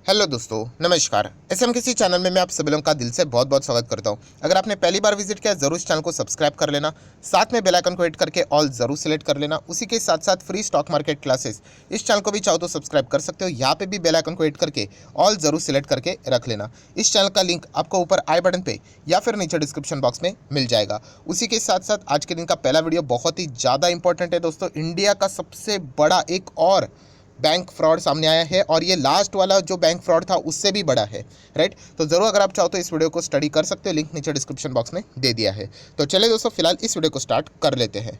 Hello दोस्तों, नमस्कार। SMKC channel में मैं आप सभी लोगों का दिल से बहुत बहुत स्वागत करता हूं। अगर आपने पहली बार विजिट किया जरूर इस चैनल को सब्सक्राइब कर लेना, साथ में बेल आइकन को हिट करके ऑल जरूर सेलेक्ट कर लेना। उसी के साथ साथ फ्री स्टॉक मार्केट क्लासेस इस चैनल को भी चाहो तो सब्सक्राइब कर सकते हो। यहाँ पे भी बेल आइकन को हिट करके ऑल जरूर सेलेक्ट करके रख लेना। इस चैनल का लिंक आपको ऊपर आई बटन पे या फिर नीचे डिस्क्रिप्शन बॉक्स में मिल जाएगा। उसी के साथ साथ आज के दिन का पहला वीडियो बहुत ही ज़्यादा इंपॉर्टेंट है दोस्तों। इंडिया का सबसे बड़ा एक और बैंक फ्रॉड सामने आया है और ये लास्ट वाला जो बैंक फ्रॉड था उससे भी बड़ा है, राइट। तो ज़रूर अगर आप चाहो तो इस वीडियो को स्टडी कर सकते हो, लिंक नीचे डिस्क्रिप्शन बॉक्स में दे दिया है। तो चलिए दोस्तों, फिलहाल इस वीडियो को स्टार्ट कर लेते हैं।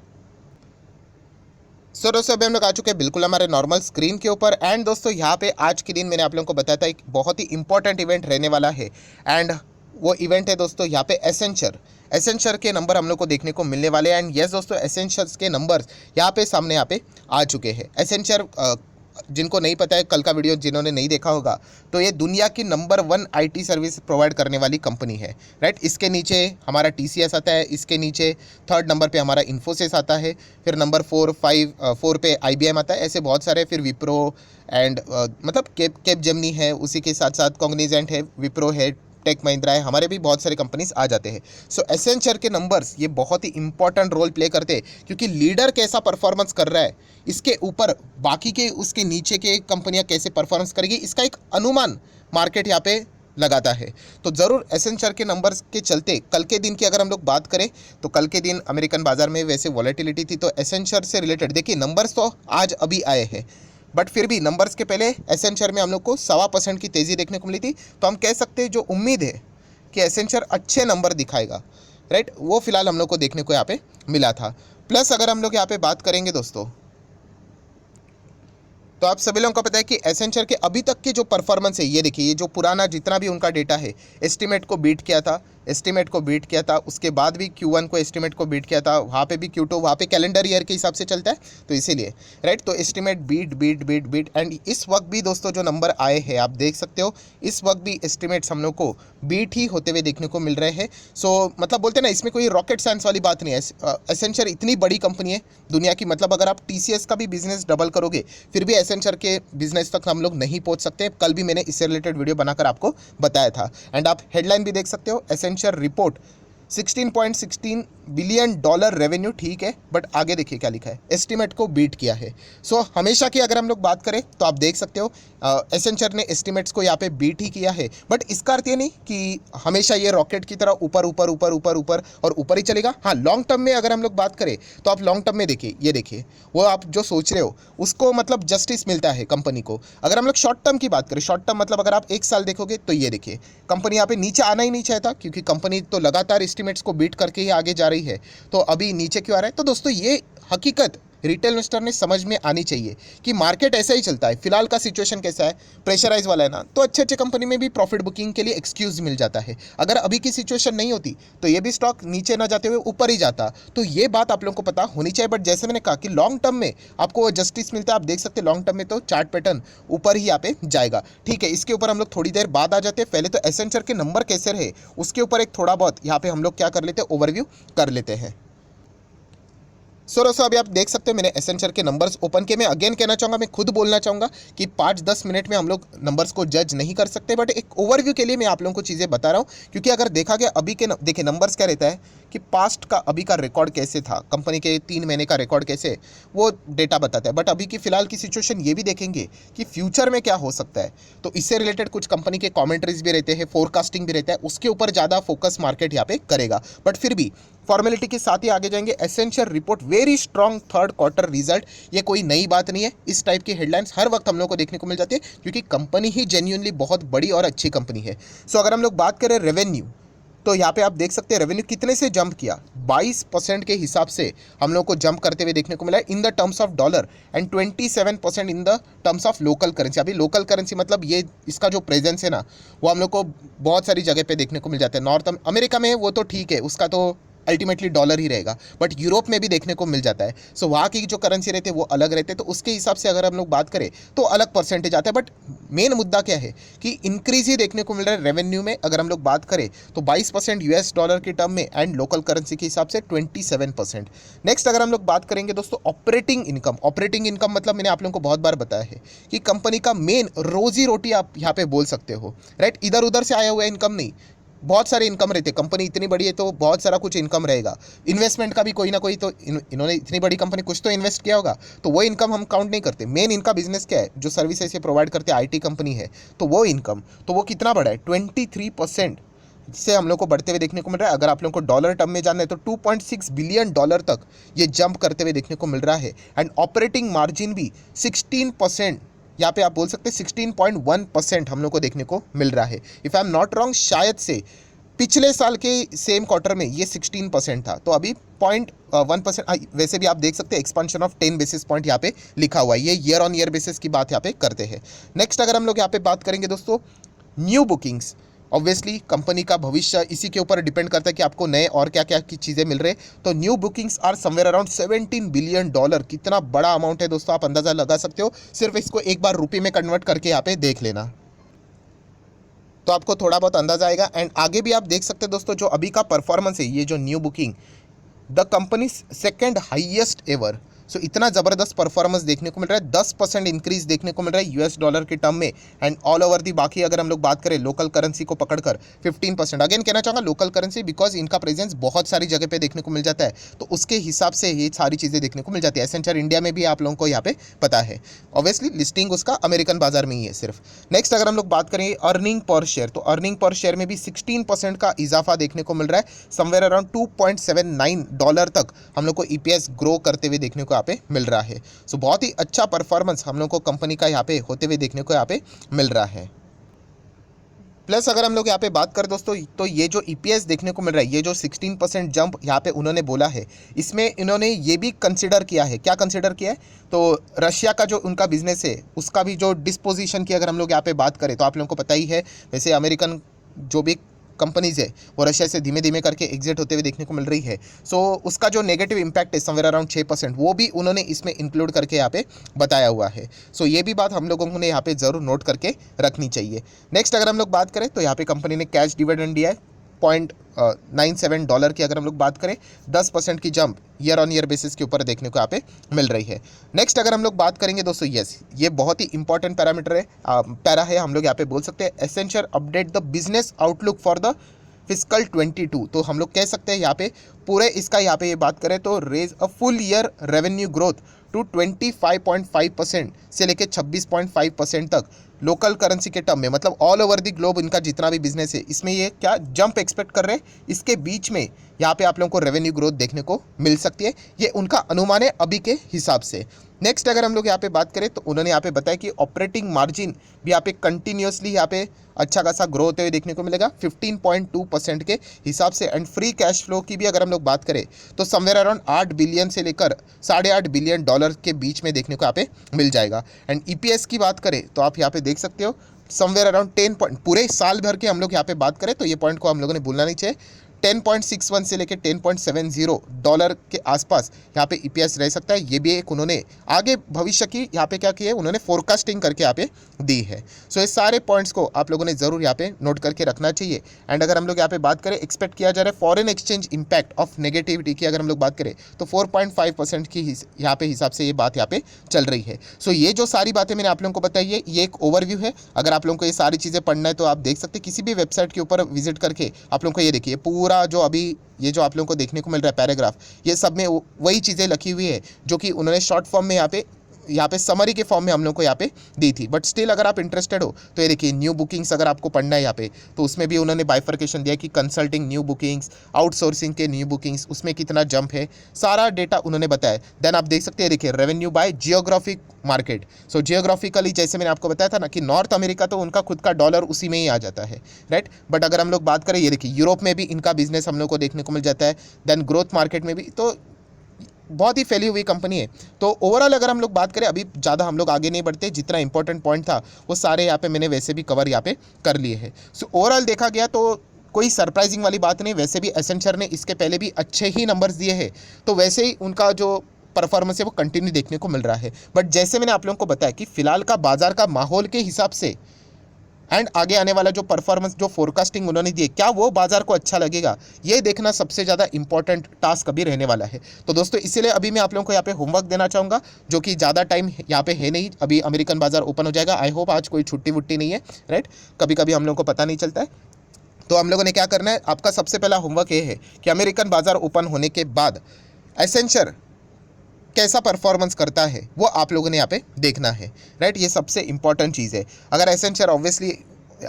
सो दोस्तों, अभी हम लोग आ चुके हैं बिल्कुल हमारे नॉर्मल स्क्रीन के ऊपर। एंड दोस्तों, यहाँ पे आज के दिन मैंने आप लोगों को बताया था एक बहुत ही इंपॉर्टेंट इवेंट रहने वाला है। एंड वो इवेंट है दोस्तों यहाँ पे एसेंचर के नंबर हम लोग को देखने को मिलने वाले हैं। एंड यस दोस्तों, एसेंचर्स के नंबर्स यहाँ पे सामने यहाँ पे आ चुके हैं। एसेंचर जिनको नहीं पता है, कल का वीडियो जिन्होंने नहीं देखा होगा, तो ये दुनिया की नंबर 1 आईटी सर्विस प्रोवाइड करने वाली कंपनी है, राइट। इसके नीचे हमारा टीसीएस आता है, इसके नीचे थर्ड नंबर पे हमारा इन्फोसिस आता है, फिर नंबर 4 पे आईबीएम आता है, ऐसे बहुत सारे। फिर विप्रो एंड मतलब कैपजेमिनी है, उसी के साथ साथ कॉग्निजेंट है, विप्रो है, टेक महिंद्रा है, हमारे भी बहुत सारे कंपनीज आ जाते हैं। सो एसेंचर के नंबर्स ये बहुत ही इंपॉर्टेंट रोल प्ले करते हैं, क्योंकि लीडर कैसा परफॉर्मेंस कर रहा है इसके ऊपर बाकी के उसके नीचे के कंपनियां कैसे परफॉर्मेंस करेगी इसका एक अनुमान मार्केट यहाँ पे लगाता है। तो ज़रूर एसेंचर के नंबर्स के चलते कल के दिन की अगर हम लोग बात करें तो कल के दिन अमेरिकन बाजार में वैसे वॉलेटिलिटी थी, तो एसेंचर से रिलेटेड देखिए नंबर्स तो आज अभी आए हैं, बट फिर भी नंबर्स के पहले एसेंचर में हम लोग को 1.25% की तेज़ी देखने को मिली थी। तो हम कह सकते हैं जो उम्मीद है कि एसेंचर अच्छे नंबर दिखाएगा, राइट, वो फिलहाल हम लोग को देखने को यहाँ पे मिला था। प्लस अगर हम लोग यहाँ पे बात करेंगे दोस्तों, तो आप सभी लोगों को पता है कि एसेंचर के अभी तक के जो परफॉर्मेंस है, ये देखिए, ये जो पुराना जितना भी उनका डेटा है, एस्टिमेट को बीट किया था, उसके बाद भी Q1 को एस्टिमेट को बीट किया था, वहाँ पे भी Q2, वहाँ पे कैलेंडर ईयर के हिसाब से चलता है, तो इसीलिए, राइट। तो एस्टिमेट बीट एंड इस वक्त भी दोस्तों जो नंबर आए हैं आप देख सकते हो, इस वक्त भी एस्टिमेट्स हम लोग को बीट ही होते हुए देखने को मिल रहे हैं। सो मतलब बोलते हैं ना, इसमें कोई रॉकेट साइंस वाली बात नहीं है। एसेंचर इतनी बड़ी कंपनी है दुनिया की, मतलब अगर आप टीसीएस का भी बिजनेस डबल करोगे फिर भी एसेंचर के बिजनेस तक हम लोग नहीं पहुंच सकते। कल भी मैंने इससे रिलेटेड वीडियो बनाकर आपको बताया था। एंड आप हेडलाइन भी देख सकते हो, Accenture report 16.16 billion dollar revenue, ठीक है, बट आगे देखिए क्या लिखा है, एस्टिमेट को बीट किया है। सो हमेशा की अगर हम लोग बात करें तो आप देख सकते हो एसेंचर ने एस्टिमेट्स को यहाँ पे बीट ही किया है, बट इसका अर्थ ये नहीं कि हमेशा ये रॉकेट की तरह ऊपर ऊपर ऊपर ऊपर ऊपर और ऊपर ही चलेगा। हाँ, लॉन्ग टर्म में अगर हम लोग बात करें तो आप लॉन्ग टर्म में देखिए, ये देखिए, वो आप जो सोच रहे हो उसको मतलब जस्टिस मिलता है कंपनी को। अगर हम लोग शॉर्ट टर्म की बात करें, शॉर्ट टर्म मतलब अगर आप 1 साल देखोगे तो ये देखिए, कंपनी यहाँ पे नीचे आना ही नहीं चाहता, क्योंकि कंपनी तो लगातार एस्टिमेट्स को बीट करके ही आगे जा रही है, तो अभी नीचे क्यों आ रहा है। तो दोस्तों ये हकीकत रिटेल इन्वेस्टर ने समझ में आनी चाहिए कि मार्केट ऐसा ही चलता है। फिलहाल का सिचुएशन कैसा है, प्रेशराइज वाला है ना, तो अच्छे अच्छे कंपनी में भी प्रॉफिट बुकिंग के लिए एक्सक्यूज मिल जाता है। अगर अभी की सिचुएशन नहीं होती तो ये भी स्टॉक नीचे ना जाते हुए ऊपर ही जाता। तो ये बात आप लोगों को पता होनी चाहिए। बट जैसे मैंने कहा कि लॉन्ग टर्म में आपको वो जस्टिस मिलता है। आप देख सकते हैं लॉन्ग टर्म में तो चार्ट पैटर्न ऊपर ही यहाँ पे जाएगा, ठीक है। इसके ऊपर हम लोग थोड़ी देर बाद आ जाते हैं। पहले तो एसेंचर के नंबर कैसे रहे उसके ऊपर एक थोड़ा बहुत यहाँ पे हम लोग क्या कर लेते हैं, ओवरव्यू कर लेते हैं। सो दोस्तों, अभी आप देख सकते हैं मैंने एसेंचर के नंबर्स ओपन किए। मैं अगेन कहना चाहूँगा, मैं खुद बोलना चाहूँगा कि 5-10 मिनट में हम लोग नंबर्स को जज नहीं कर सकते, बट एक ओवरव्यू के लिए मैं आप लोगों को चीज़ें बता रहा हूँ। क्योंकि अगर देखा गया अभी के देखिए नंबर्स क्या रहता है कि पास्ट का अभी का रिकॉर्ड कैसे था, कंपनी के 3 महीने का रिकॉर्ड कैसे, वो डेटा बताता है। बट अभी की फिलहाल की सिचुएशन ये भी देखेंगे कि फ्यूचर में क्या हो सकता है। तो इससे रिलेटेड कुछ कंपनी के कॉमेंट्रीज भी रहते हैं, फोरकास्टिंग भी रहता है, उसके ऊपर ज़्यादा फोकस मार्केट यहाँ पे करेगा। बट फिर भी फॉर्मेलिटी के साथ ही आगे जाएंगे। Accenture report very strong third quarter result, ये कोई नई बात नहीं है। इस टाइप की हेडलाइंस हर वक्त हम लोग को देखने को मिल जाती है, क्योंकि कंपनी ही जेन्युइनली बहुत बड़ी और अच्छी कंपनी है। सो अगर हम लोग बात करें रेवेन्यू, तो यहाँ पे आप देख सकते हैं रेवेन्यू कितने से जंप किया, 22% के हिसाब से हम लोग को जंप करते हुए देखने को मिला है in the terms of dollar, and 27% in the terms of local currency. अभी लोकल करेंसी मतलब ये इसका जो प्रेजेंस है ना, वो हम लोग को बहुत सारी जगह पे देखने को मिल जाता है। नॉर्थ अमेरिका में वो तो ठीक है, उसका तो अल्टीमेटली डॉलर ही रहेगा, बट यूरोप में भी देखने को मिल जाता है। सो वहाँ की जो करेंसी रहते हैं वो अलग रहते हैं, तो उसके हिसाब से अगर हम लोग बात करें तो अलग परसेंटेज आता है। बट मेन मुद्दा क्या है कि इंक्रीज ही देखने को मिल रहा है रेवेन्यू में। अगर हम लोग बात करें तो 22% यूएस डॉलर के टर्म में एंड लोकल करेंसी के हिसाब से 27%। नेक्स्ट अगर हम लोग बात करेंगे दोस्तों ऑपरेटिंग इनकम मतलब मैंने आप लोगों को बहुत बार बताया है कि कंपनी का मेन रोजी रोटी आप यहाँ पे बोल सकते हो, राइट। इधर उधर से आया हुआ इनकम नहीं, बहुत सारे इनकम रहते हैं। कंपनी इतनी बड़ी है तो बहुत सारा कुछ इनकम रहेगा। इन्वेस्टमेंट का भी कोई ना कोई तो इन्होंने इतनी बड़ी कंपनी कुछ तो इन्वेस्ट किया होगा, तो वो इनकम हम काउंट नहीं करते। मेन इनका बिजनेस क्या है, जो सर्विसेज ये प्रोवाइड करते हैं, आईटी कंपनी है, तो वो इनकम तो वो कितना बड़ा है, 23% से हम लोग को बढ़ते हुए देखने को मिल रहा है। अगर आप लोगों को डॉलर टर्म में जानना है तो 2.6 बिलियन डॉलर तक ये जंप करते हुए देखने को मिल रहा है। एंड ऑपरेटिंग मार्जिन भी 16%, यहाँ पे आप बोल सकते हैं 16.1% हम लोग को देखने को मिल रहा है। If I am not wrong, शायद से पिछले साल के सेम क्वार्टर में ये 16% था, तो अभी 0.1%। वैसे भी आप देख सकते हैं एक्सपांशन ऑफ 10 बेसिस पॉइंट यहाँ पे लिखा हुआ है। ये ईयर ऑन ईयर बेसिस की बात यहाँ पे करते हैं। नेक्स्ट अगर हम लोग यहाँ पे बात करेंगे दोस्तों न्यू बुकिंग्स, ऑब्वियसली कंपनी का भविष्य इसी के ऊपर डिपेंड करता है कि आपको नए और क्या क्या की चीज़ें मिल रहे हैं। तो new bookings are somewhere around 17 billion dollar. कितना बड़ा अमाउंट है दोस्तों, आप अंदाज़ा लगा सकते हो। सिर्फ इसको एक बार रुपये में कन्वर्ट करके यहाँ पे देख लेना तो आपको थोड़ा बहुत अंदाजा आएगा। एंड आगे भी आप देख सकते हैं दोस्तों, जो अभी का परफॉर्मेंस है, ये जो new booking the company second highest ever. So इतना ज़बरदस्त परफॉर्मेंस देखने को मिल रहा है। 10% इंक्रीज देखने को मिल रहा है यूएस डॉलर के टर्म में। एंड ऑल ओवर दी बाकी अगर हम लोग बात करें लोकल करेंसी को पकड़कर 15%। अगेन कहना चाहूँगा लोकल करेंसी बिकॉज इनका प्रेजेंस बहुत सारी जगह पे देखने को मिल जाता है, तो उसके हिसाब से ये सारी चीज़ें देखने को मिल जाती है। एसेंचर इंडिया में भी आप लोगों को यहाँ पे पता है, ऑब्वियसली लिस्टिंग उसका अमेरिकन बाजार में ही है सिर्फ। नेक्स्ट अगर हम लोग बात करेंगे अर्निंग पर शेयर, तो अर्निंग पर शेयर में भी 16% का इजाफा देखने को मिल रहा है। समवेयर अराउंड $2.79 तक हम लोग को ईपीएस ग्रो करते हुए देखने को यहाँ पे मिल रहा है। सो बहुत ही अच्छा परफॉर्मेंस हम लोग को कंपनी का यहाँ पे होते हुए देखने को यहाँ पे मिल रहा है। प्लस अगर हम लोग यहाँ पे बात करें दोस्तों, तो ये जो ईपीएस देखने को मिल रहा है, ये जो 16% जंप यहाँ पे उन्होंने बोला है, इसमें इन्होंने ये भी कंसिडर किया है। क्या कंसिडर किया है, तो रशिया का जो उनका बिजनेस है उसका भी जो डिस्पोजिशन की अगर हम लोग यहाँ पे बात करें तो आप लोगों को पता ही है, वैसे अमेरिकन जो भी कंपनीज है वो रशिया से धीमे धीमे करके एग्जिट होते हुए देखने को मिल रही है। सो उसका जो नेगेटिव इम्पैक्ट है समवेयर अराउंड 6%, वो भी उन्होंने इसमें इंक्लूड करके यहाँ पे बताया हुआ है। सो ये भी बात हम लोगों को यहाँ पे ज़रूर नोट करके रखनी चाहिए। नेक्स्ट अगर हम लोग बात करें तो यहाँ पे कंपनी ने कैश डिविडेंड दिया है $0.97 की। अगर हम लोग बात करें 10% की jump year on year basis के ऊपर देखने को यहाँ पे मिल रही है। नेक्स्ट अगर हम लोग बात करेंगे दोस्तों, यस ये बहुत ही इंपॉर्टेंट पैरामीटर है, पैरा है, हम लोग यहाँ पे बोल सकते हैं Accenture update the business outlook for the fiscal 22। तो हम लोग कह सकते हैं यहाँ पे पूरे इसका यहाँ पे ये बात करें तो raise a full year revenue growth to 25.5% से लेके 26.5% तक लोकल करेंसी के टर्म में, मतलब ऑल ओवर द ग्लोब इनका जितना भी बिजनेस है इसमें ये क्या जंप एक्सपेक्ट कर रहे हैं। इसके बीच में यहाँ पे आप लोगों को रेवेन्यू ग्रोथ देखने को मिल सकती है, ये उनका अनुमान है अभी के हिसाब से। नेक्स्ट अगर हम लोग यहाँ पे बात करें तो उन्होंने यहाँ पे बताया कि ऑपरेटिंग मार्जिन भी यहाँ पे कंटिन्यूसली यहाँ पे अच्छा खासा ग्रो होते हुए देखने को मिलेगा 15.2% के हिसाब से। एंड फ्री कैश फ्लो की भी अगर हम लोग बात करें तो समवेयर अराउंड 8 बिलियन से लेकर $8.5 बिलियन के बीच में देखने को यहाँ पे मिल जाएगा। एंड ईपीएस की बात करें तो आप यहाँ पे देख सकते हो समवेयर अराउंड 10 पॉइंट, पूरे साल भर के हम लोग यहाँ पे बात करें तो ये पॉइंट को हम लोगों ने भूलना नहीं चाहिए, 10.61 से लेकर $10.70 के आसपास यहाँ पे ईपीएस रह सकता है। ये भी एक उन्होंने आगे भविष्य की यहाँ पे क्या की है, उन्होंने फोरकास्टिंग करके यहाँ पे दी है। सो ये सारे पॉइंट्स को आप लोगों ने ज़रूर यहाँ पे नोट करके रखना चाहिए। एंड अगर हम लोग यहाँ पे बात करें एक्सपेक्ट किया जा रहा है foreign exchange impact of negativity की अगर हम लोग बात करें तो 4.5% की यहाँ पे हिसाब से ये बात यहाँ पे चल रही है। सो ये जो सारी बातें मैंने आप लोगों को बताई है ये एक ओवरव्यू है। अगर आप लोगों को ये सारी चीज़ें पढ़ना है तो आप देख सकते हैं किसी भी वेबसाइट के ऊपर विजिट करके आप लोगों को ये देखिए पूरा जो अभी ये जो आप लोगों को देखने को मिल रहा है पैराग्राफ, ये सब में वही चीज़ें लिखी हुई है जो कि उन्होंने शॉर्ट फॉर्म में यहाँ पे समरी के फॉर्म में हम लोग को यहाँ पे दी थी। बट स्टिल अगर आप इंटरेस्टेड हो तो ये देखिए न्यू बुकिंग्स अगर आपको पढ़ना है यहाँ पे तो उसमें भी उन्होंने बाइफर्केशन दिया कि कंसल्टिंग न्यू बुकिंग्स, आउटसोर्सिंग के न्यू बुकिंग्स, उसमें कितना जंप है, सारा डेटा उन्होंने बताया। देन आप देख सकते हैं देखिए रेवेन्यू बाय जियोग्राफिक मार्केट। सो जियोग्राफिकली जैसे मैंने आपको बताया था ना कि नॉर्थ अमेरिका तो उनका खुद का डॉलर उसी में ही आ जाता है, राइट। बट अगर हम लोग बात करें ये देखिए यूरोप में भी इनका बिजनेस हम लोग को देखने को मिल जाता है, देन ग्रोथ मार्केट में भी, तो बहुत ही फैली हुई कंपनी है। तो ओवरऑल अगर हम लोग बात करें, अभी ज़्यादा हम लोग आगे नहीं बढ़ते, जितना इंपॉर्टेंट पॉइंट था वो सारे यहाँ पे मैंने वैसे भी कवर यहाँ पे कर लिए हैं। सो ओवरऑल देखा गया तो कोई सरप्राइजिंग वाली बात नहीं। वैसे भी एसेंचर ने इसके पहले भी अच्छे ही नंबर्स दिए हैं, तो वैसे ही उनका जो परफॉर्मेंस है वो कंटिन्यू देखने को मिल रहा है। बट जैसे मैंने आप लोगों को बताया कि फिलहाल का बाजार का माहौल के हिसाब से एंड आगे आने वाला जो परफॉर्मेंस, जो फोरकास्टिंग उन्होंने दी है, क्या वो बाजार को अच्छा लगेगा, ये देखना सबसे ज़्यादा इंपॉर्टेंट टास्क अभी रहने वाला है। तो दोस्तों इसीलिए अभी मैं आप लोगों को यहाँ पे होमवर्क देना चाहूँगा, जो कि ज़्यादा टाइम यहाँ पे है नहीं, अभी अमेरिकन बाजार ओपन हो जाएगा। आई होप आज कोई छुट्टी वुट्टी नहीं है, राइट। कभी कभी हम लोगों को पता नहीं चलता है। तो हम लोगों ने क्या करना है, आपका सबसे पहला होमवर्क ये है कि अमेरिकन बाजार ओपन होने के बाद एसेंचर कैसा परफॉर्मेंस करता है वो आप लोगों ने यहाँ पे देखना है, राइट। ये सबसे इंपॉर्टेंट चीज़ है। अगर एसेंचर ऑब्वियसली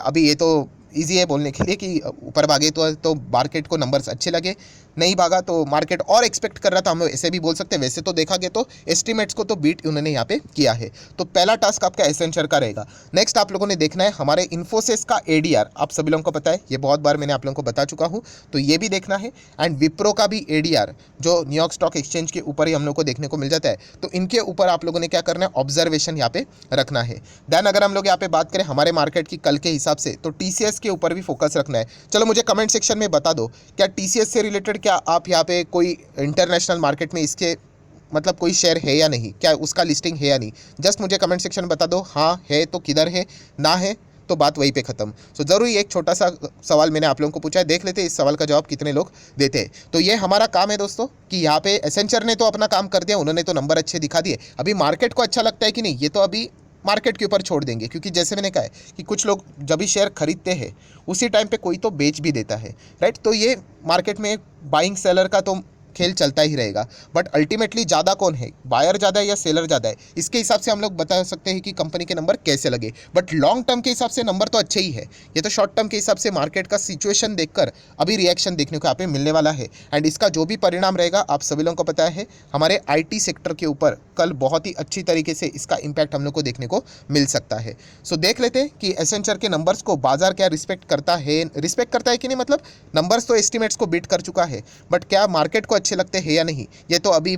अभी ये तो इजी है बोलने के लिए कि ऊपर भागे तो मार्केट को नंबर्स अच्छे लगे, नहीं भागा तो मार्केट और एक्सपेक्ट कर रहा था, हम लोग ऐसे भी बोल सकते हैं। वैसे तो देखा गया तो एस्टिमेट्स को तो बीट उन्होंने यहाँ पे किया है। तो पहला टास्क आपका एसेंचर का रहेगा। नेक्स्ट आप लोगों ने देखना है हमारे इन्फोसिस का एडीआर, आप सभी लोगों को पता है, ये बहुत बार मैंने आप लोगों को बता चुका हूँ, तो ये भी देखना है। एंड विप्रो का भी एडीआर, जो न्यूयॉर्क स्टॉक एक्सचेंज के ऊपर ही हम लोग को देखने को मिल जाता है, तो इनके ऊपर आप लोगों ने क्या करना है, ऑब्जर्वेशन यहाँ पे रखना है। देन अगर हम लोग यहाँ पे बात करें हमारे मार्केट की कल के हिसाब से, तो टीसीएस के ऊपर भी फोकस रखना है। चलो मुझे कमेंट सेक्शन में बता दो, क्या टीसीएस से रिलेटेड क्या आप यहाँ पे कोई इंटरनेशनल मार्केट में इसके मतलब कोई शेयर है या नहीं, क्या उसका लिस्टिंग है या नहीं, जस्ट मुझे कमेंट सेक्शन में बता दो। हाँ है तो किधर है, ना है तो बात वहीं पे ख़त्म। सो ज़रूरी एक छोटा सा सवाल मैंने आप लोगों को पूछा है, देख लेते हैं इस सवाल का जवाब कितने लोग देते हैं। तो ये हमारा काम है दोस्तों कि यहाँ पे एसेंचर ने तो अपना काम कर दिया, उन्होंने तो नंबर अच्छे दिखा दिए। अभी मार्केट को अच्छा लगता है कि नहीं, ये तो अभी मार्केट के ऊपर छोड़ देंगे, क्योंकि जैसे मैंने कहा है कि कुछ लोग जब भी शेयर खरीदते हैं उसी टाइम पे कोई तो बेच भी देता है, राइट। तो ये मार्केट में बाइंग सेलर का तो खेल चलता ही रहेगा। बट अल्टीमेटली ज़्यादा कौन है, बायर ज़्यादा है या सेलर ज़्यादा है, इसके हिसाब से हम लोग बता सकते हैं कि कंपनी के नंबर कैसे लगे। बट लॉन्ग टर्म के हिसाब से नंबर तो अच्छे ही है। ये तो शॉर्ट टर्म के हिसाब से मार्केट का सिचुएशन देखकर अभी रिएक्शन देखने को यहाँ पे मिलने वाला है। एंड इसका जो भी परिणाम रहेगा आप सभी लोगों को पता है, हमारे IT सेक्टर के ऊपर कल बहुत ही अच्छी तरीके से इसका इम्पैक्ट हम लोग को देखने को मिल सकता है। सो देख लेते हैं कि एसेंचर के नंबर्स को बाजार क्या रिस्पेक्ट करता है कि नहीं, मतलब नंबर्स तो एस्टिमेट्स को बीट कर चुका है, बट क्या मार्केट को अच्छे लगते हैं या नहीं, ये तो अभी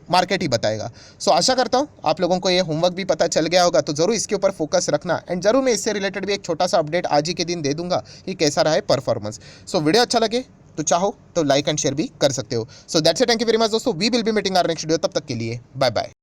मार्केट ही बताएगा। सो आशा करता हूँ आप लोगों को ये होमवर्क भी पता चल गया होगा, तो ज़रूर इसके ऊपर फोकस रखना। एंड ज़रूर मैं इससे रिलेटेड भी एक छोटा सा अपडेट आज ही के दिन दे दूंगा कि कैसा रहा है परफॉर्मेंस। सो वीडियो अच्छा लगे तो चाहो तो लाइक एंड शेयर भी कर सकते हो। So that's it, thank you very much दोस्तों, we will be meeting our next video, तब तक के लिए बाय बाय।